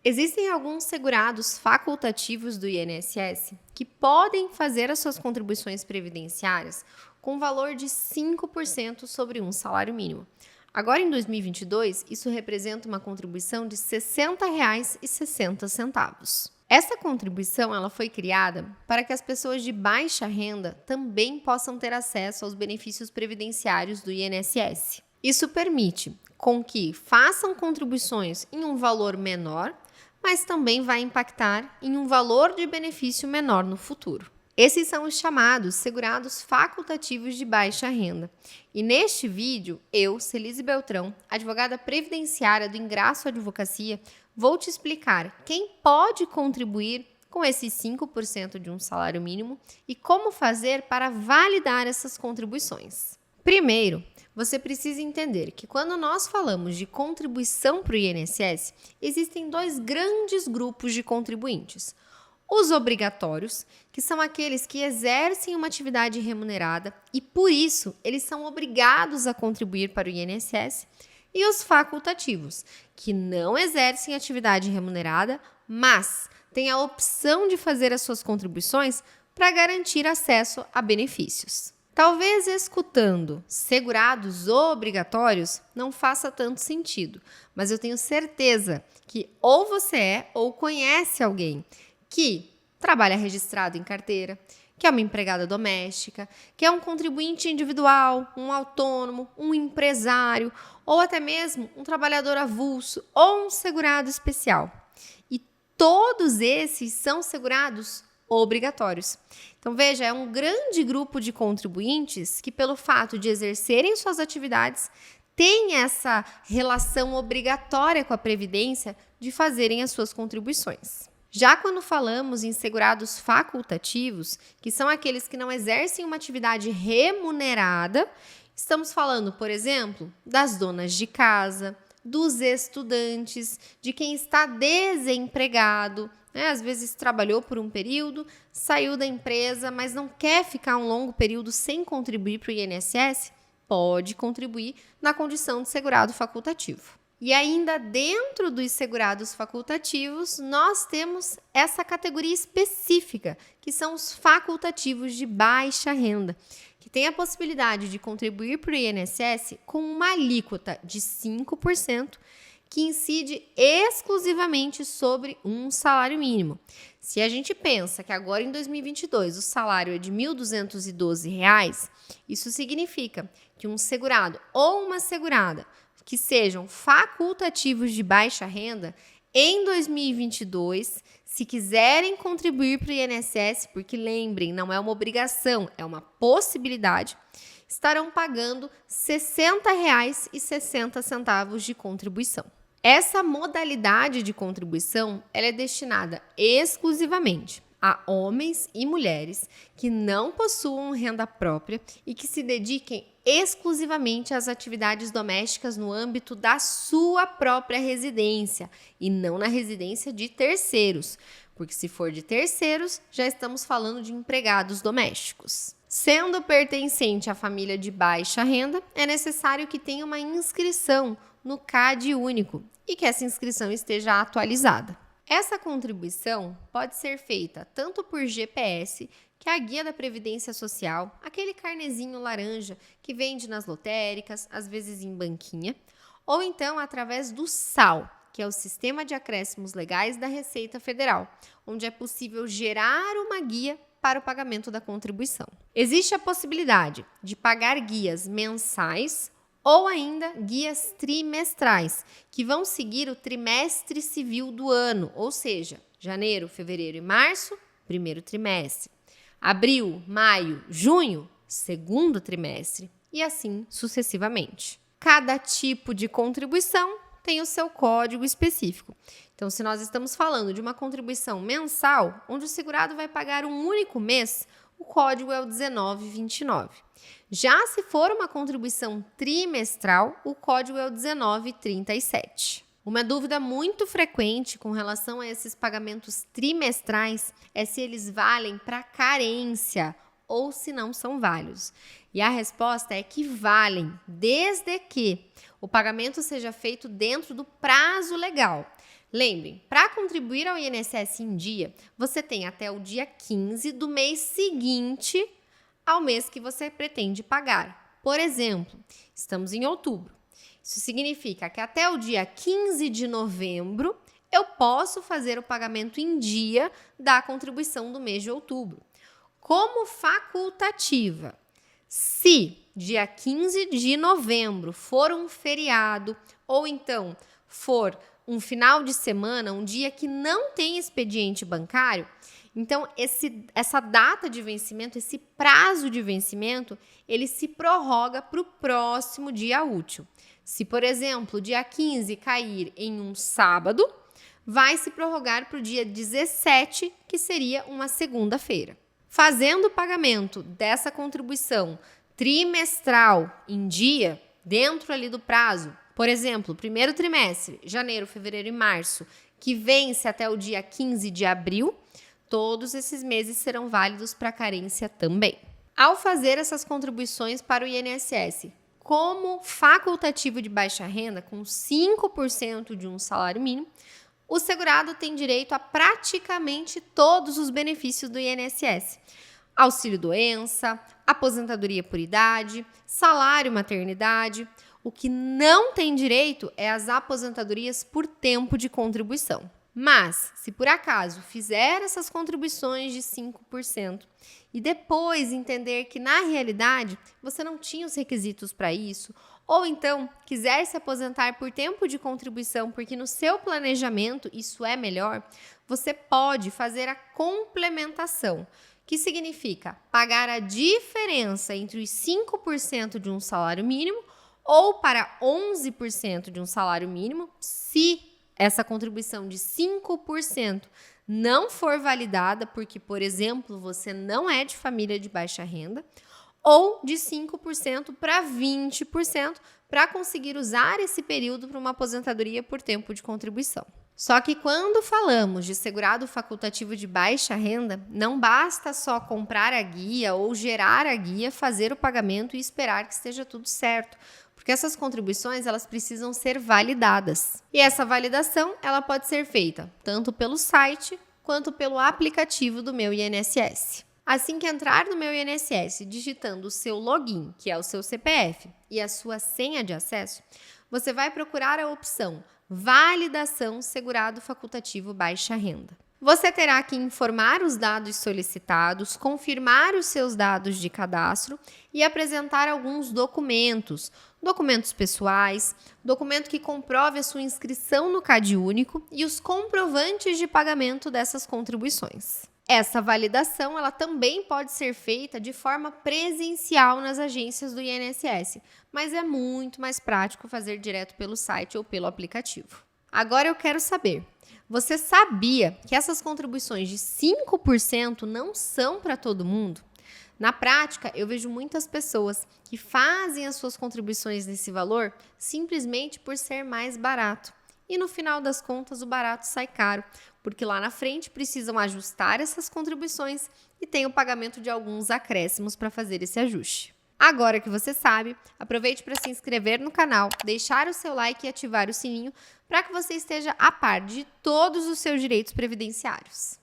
Existem alguns segurados facultativos do INSS que podem fazer as suas contribuições previdenciárias com valor de 5% sobre um salário mínimo. Agora, em 2022, isso representa uma contribuição de R$ 60,60. Essa contribuição ela foi criada para que as pessoas de baixa renda também possam ter acesso aos benefícios previdenciários do INSS. Isso permite com que façam contribuições em um valor menor, mas também vai impactar em um valor de benefício menor no futuro. Esses são os chamados segurados facultativos de baixa renda. E neste vídeo, eu, Celise Beltrão, advogada previdenciária do Ingrasso Advocacia, vou te explicar quem pode contribuir com esses 5% de um salário mínimo e como fazer para validar essas contribuições. Primeiro, você precisa entender que quando nós falamos de contribuição para o INSS, existem dois grandes grupos de contribuintes. Os obrigatórios, que são aqueles que exercem uma atividade remunerada e, por isso, eles são obrigados a contribuir para o INSS, e os facultativos, que não exercem atividade remunerada, mas têm a opção de fazer as suas contribuições para garantir acesso a benefícios. Talvez escutando segurados obrigatórios não faça tanto sentido, mas eu tenho certeza que ou você é ou conhece alguém que trabalha registrado em carteira, que é uma empregada doméstica, que é um contribuinte individual, um autônomo, um empresário, ou até mesmo um trabalhador avulso ou um segurado especial. E todos esses são segurados obrigatórios. Então, veja, é um grande grupo de contribuintes que, pelo fato de exercerem suas atividades, têm essa relação obrigatória com a Previdência de fazerem as suas contribuições. Já quando falamos em segurados facultativos, que são aqueles que não exercem uma atividade remunerada, estamos falando, por exemplo, das donas de casa, dos estudantes, de quem está desempregado, às vezes trabalhou por um período, saiu da empresa, mas não quer ficar um longo período sem contribuir para o INSS, pode contribuir na condição de segurado facultativo. E ainda dentro dos segurados facultativos, nós temos essa categoria específica, que são os facultativos de baixa renda, que tem a possibilidade de contribuir para o INSS com uma alíquota de 5%, que incide exclusivamente sobre um salário mínimo. Se a gente pensa que agora em 2022 o salário é de R$ 1.212, isso significa que um segurado ou uma segurada que sejam facultativos de baixa renda, em 2022, se quiserem contribuir para o INSS, porque lembrem, não é uma obrigação, é uma possibilidade, estarão pagando R$ 60,60 de contribuição. Essa modalidade de contribuição ela é destinada exclusivamente a homens e mulheres que não possuam renda própria e que se dediquem exclusivamente às atividades domésticas no âmbito da sua própria residência e não na residência de terceiros, porque se for de terceiros, já estamos falando de empregados domésticos. Sendo pertencente à família de baixa renda, é necessário que tenha uma inscrição no CAD único e que essa inscrição esteja atualizada. Essa contribuição pode ser feita tanto por GPS, que é a guia da Previdência Social, aquele carnezinho laranja que vende nas lotéricas, às vezes em banquinha, ou então através do SAL, que é o Sistema de Acréscimos Legais da Receita Federal, onde é possível gerar uma guia para o pagamento da contribuição. Existe a possibilidade de pagar guias mensais ou ainda guias trimestrais, que vão seguir o trimestre civil do ano, ou seja, janeiro, fevereiro e março, primeiro trimestre. Abril, maio, junho, segundo trimestre, e assim sucessivamente. Cada tipo de contribuição tem o seu código específico. Então, se nós estamos falando de uma contribuição mensal, onde o segurado vai pagar um único mês, o código é o 1929. Já se for uma contribuição trimestral, o código é o 1937. Uma dúvida muito frequente com relação a esses pagamentos trimestrais é se eles valem para carência ou se não são válidos. E a resposta é que valem, desde que o pagamento seja feito dentro do prazo legal. Lembrem, para contribuir ao INSS em dia, você tem até o dia 15 do mês seguinte ao mês que você pretende pagar. Por exemplo, estamos em outubro. Isso significa que até o dia 15 de novembro eu posso fazer o pagamento em dia da contribuição do mês de outubro. Como facultativa, se dia 15 de novembro for um feriado ou então for um final de semana, um dia que não tem expediente bancário, então essa data de vencimento, esse prazo de vencimento, ele se prorroga para o próximo dia útil. Se, por exemplo, dia 15 cair em um sábado, vai se prorrogar para o dia 17, que seria uma segunda-feira. Fazendo o pagamento dessa contribuição trimestral em dia, dentro ali do prazo, por exemplo, primeiro trimestre, janeiro, fevereiro e março, que vence até o dia 15 de abril, todos esses meses serão válidos para carência também. Ao fazer essas contribuições para o INSS, como facultativo de baixa renda, com 5% de um salário mínimo, o segurado tem direito a praticamente todos os benefícios do INSS. Auxílio-doença, aposentadoria por idade, salário maternidade. O que não tem direito é as aposentadorias por tempo de contribuição. Mas, se por acaso fizer essas contribuições de 5% e depois entender que na realidade você não tinha os requisitos para isso, ou então quiser se aposentar por tempo de contribuição porque no seu planejamento isso é melhor, você pode fazer a complementação, que significa pagar a diferença entre os 5% de um salário mínimo ou para 11% de um salário mínimo, se essa contribuição de 5% não for validada porque, por exemplo, você não é de família de baixa renda, ou de 5% para 20% para conseguir usar esse período para uma aposentadoria por tempo de contribuição. Só que quando falamos de segurado facultativo de baixa renda, não basta só comprar a guia ou gerar a guia, fazer o pagamento e esperar que esteja tudo certo, porque essas contribuições elas precisam ser validadas. E essa validação ela pode ser feita tanto pelo site quanto pelo aplicativo do Meu INSS. Assim que entrar no Meu INSS digitando o seu login, que é o seu CPF, e a sua senha de acesso, você vai procurar a opção Validação Segurado Facultativo Baixa Renda. Você terá que informar os dados solicitados, confirmar os seus dados de cadastro e apresentar alguns documentos pessoais, documento que comprove a sua inscrição no CadÚnico e os comprovantes de pagamento dessas contribuições. Essa validação ela também pode ser feita de forma presencial nas agências do INSS, mas é muito mais prático fazer direto pelo site ou pelo aplicativo. Agora eu quero saber, você sabia que essas contribuições de 5% não são para todo mundo? Na prática, eu vejo muitas pessoas que fazem as suas contribuições nesse valor simplesmente por ser mais barato. E no final das contas, o barato sai caro, porque lá na frente precisam ajustar essas contribuições e tem o pagamento de alguns acréscimos para fazer esse ajuste. Agora que você sabe, aproveite para se inscrever no canal, deixar o seu like e ativar o sininho para que você esteja a par de todos os seus direitos previdenciários.